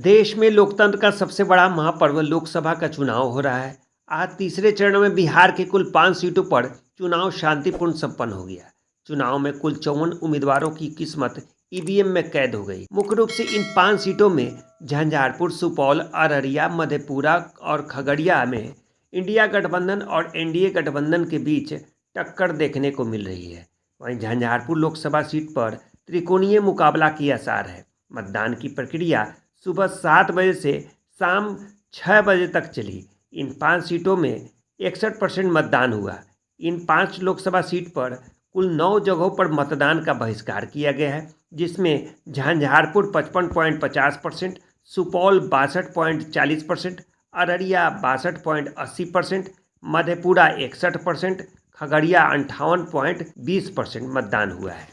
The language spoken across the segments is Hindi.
देश में लोकतंत्र का सबसे बड़ा महापर्व लोकसभा का चुनाव हो रहा है। आज तीसरे चरण में बिहार के कुल 5 सीटों पर चुनाव शांतिपूर्ण संपन्न हो गया। चुनाव में कुल 54 उम्मीदवारों की किस्मत ईवीएम में कैद हो गई। मुख्य रूप से इन 5 सीटों में झंझारपुर, सुपौल, अररिया, मधेपुरा और खगड़िया में इंडिया गठबंधन और एनडीए गठबंधन के बीच टक्कर देखने को मिल रही है। वहीं झंझारपुर लोकसभा सीट पर त्रिकोणीय मुकाबला की आसार है। मतदान की प्रक्रिया सुबह 7 बजे से शाम 6 बजे तक चली। इन 5 सीटों में 61% मतदान हुआ। इन 5 लोकसभा सीट पर कुल 9 जगहों पर मतदान का बहिष्कार किया गया है, जिसमें झंझारपुर 55.50%, सुपौल 62.40%, अररिया 62.80%, मधेपुरा 61%, खगड़िया 58.20% मतदान हुआ है।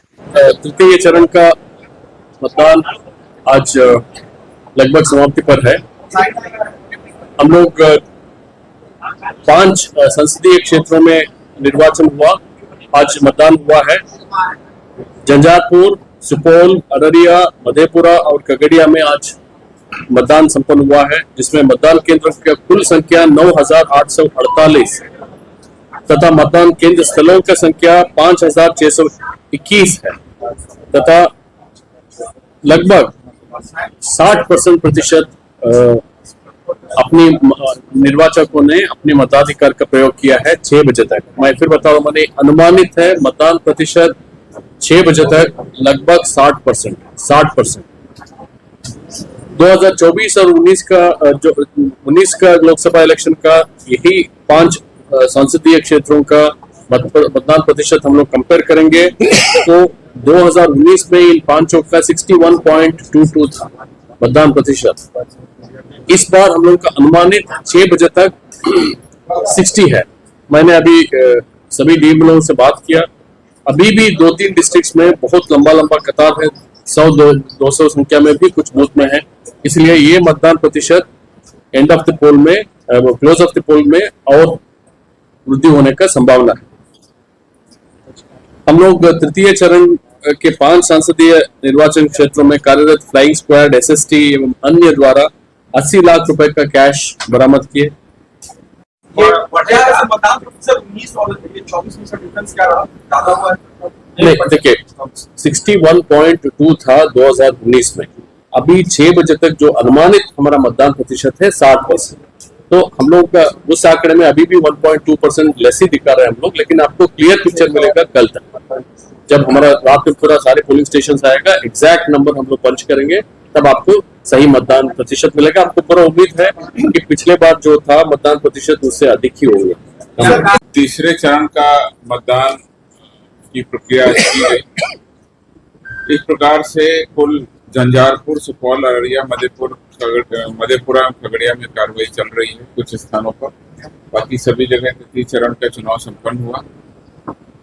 तृतीय चरण का मतदान आज लगभग समाप्ति पर है। हम लोग 5 संसदीय क्षेत्रों में निर्वाचन हुआ, आज मतदान हुआ है। झंझारपुर, सुपौल, अररिया, मधेपुरा और खगड़िया में आज मतदान संपन्न हुआ है, जिसमें मतदान केंद्रों की कुल संख्या 9,848 तथा मतदान केंद्र स्थलों की संख्या 5,621 है तथा लगभग 60% अपनी निर्वाचकों ने अपने मताधिकार का प्रयोग किया है 6 बजे तक। मैं फिर बता रहा हूं, मैंने अनुमानित है मतदान प्रतिशत 6 बजे तक लगभग 60%। 2024 और 19 का लोकसभा इलेक्शन का यही 5 संसदीय क्षेत्रों का मतदान प्रतिशत हम लोग कंपेयर करेंगे तो 2019 में इन 5 का 61.22 था मतदान प्रतिशत। इस बार हम लोग का अनुमानित 6 बजे तक 60 है। मैंने अभी सभी डीएम लोगों से बात किया, अभी भी 2-3 डिस्ट्रिक्ट्स में बहुत लंबा कतार है, 100-200 संख्या में भी कुछ बूथ में है। इसलिए ये मतदान प्रतिशत एंड ऑफ द पोल में, क्लोज ऑफ द पोल में और वृद्धि होने का संभावना है। हम लोग तृतीय चरण के 5 संसदीय निर्वाचन क्षेत्रों में कार्यरत फ्लाइंग स्क्वाड, एसएसटी एवं अन्य द्वारा 80 लाख रुपए का कैश बरामद किए। देखिए 61.2 था 2019 में। अभी 6 बजे तक जो अनुमानित हमारा मतदान प्रतिशत है 60%, तो हम लोग का उस आंकड़े में अभी भी 1.2% लेस ही दिखा रहे हैं हम लोग, लेकिन आपको क्लियर पिक्चर मिलेगा कल तक। जब हमारा रात में पूरा सारे पोलिंग स्टेशन आएगा, एग्जैक्ट नंबर हम लोग पंच करेंगे, तब आपको सही मतदान प्रतिशत मिलेगा। हमको पूरा उम्मीद है कि पिछले बार जो था मतदान प्रतिशत उससे अधिक ही होगा। तीसरे चरण का मतदान की प्रक्रिया की गई। इस प्रकार से कुल झंझारपुर, सुपौल, अररिया, मधेपुरा, खगड़िया में कार्रवाई चल रही है कुछ स्थानों पर। बाकी सभी जगह तृतीय चरण का चुनाव संपन्न हुआ।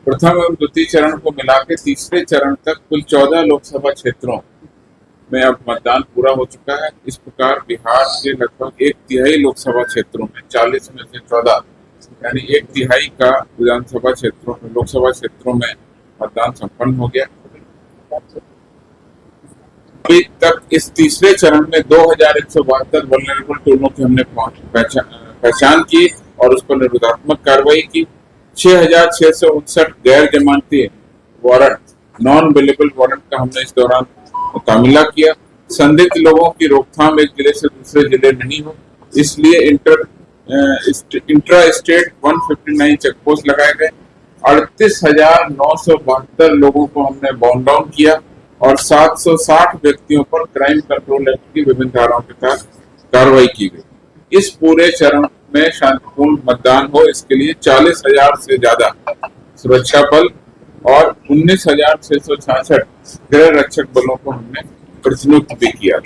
प्रथम एवं द्वितीय चरण को मिला के तीसरे चरण तक कुल 14 लोकसभा क्षेत्रों में अब मतदान पूरा हो चुका है। इस प्रकार बिहार के लगभग 1/3 लोकसभा क्षेत्रों में 40 में से 14 यानी 1/3 का लोकसभा क्षेत्रों में मतदान संपन्न हो गया। अभी तक इस तीसरे चरण में 2172 वल्नरेबल टोलों की हमने पहचान की और उस पर निरोधात्मक कार्रवाई की। 6659 गैर जमानती वारंट, नॉन अवेलेबल वारंट का हमने इस दौरान मुकाबला किया। संदिग्ध लोगों की रोकथाम एक जिले से दूसरे जिले नहीं हो, इसलिए इंट्रा स्टेट 159 चेकपोस्ट लगाए गए। 38,972 लोगों को हमने बाउंड डाउन किया और 760 व्यक्तियों पर क्राइम कंट्रोल एक्ट की विभिन्न धाराओं के तहत कार्रवाई की गई। इस पूरे चरण में शांतिपूर्ण मतदान हो, इसके लिए 40,000 से ज्यादा सुरक्षा बल और 19,666 गृह रक्षक बलों को हमने प्रतिनियुक्त भी किया।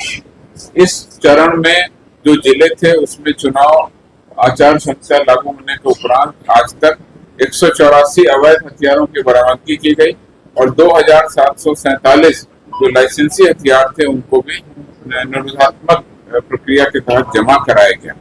इस चरण में जो जिले थे उसमें चुनाव आचार संहिता लागू होने के उपरांत आज तक 184 अवैध हथियारों की बरामदगी की गई और 2,747 जो लाइसेंसी हथियार थे उनको भी निरोधात्मक प्रक्रिया के तहत जमा कराया गया।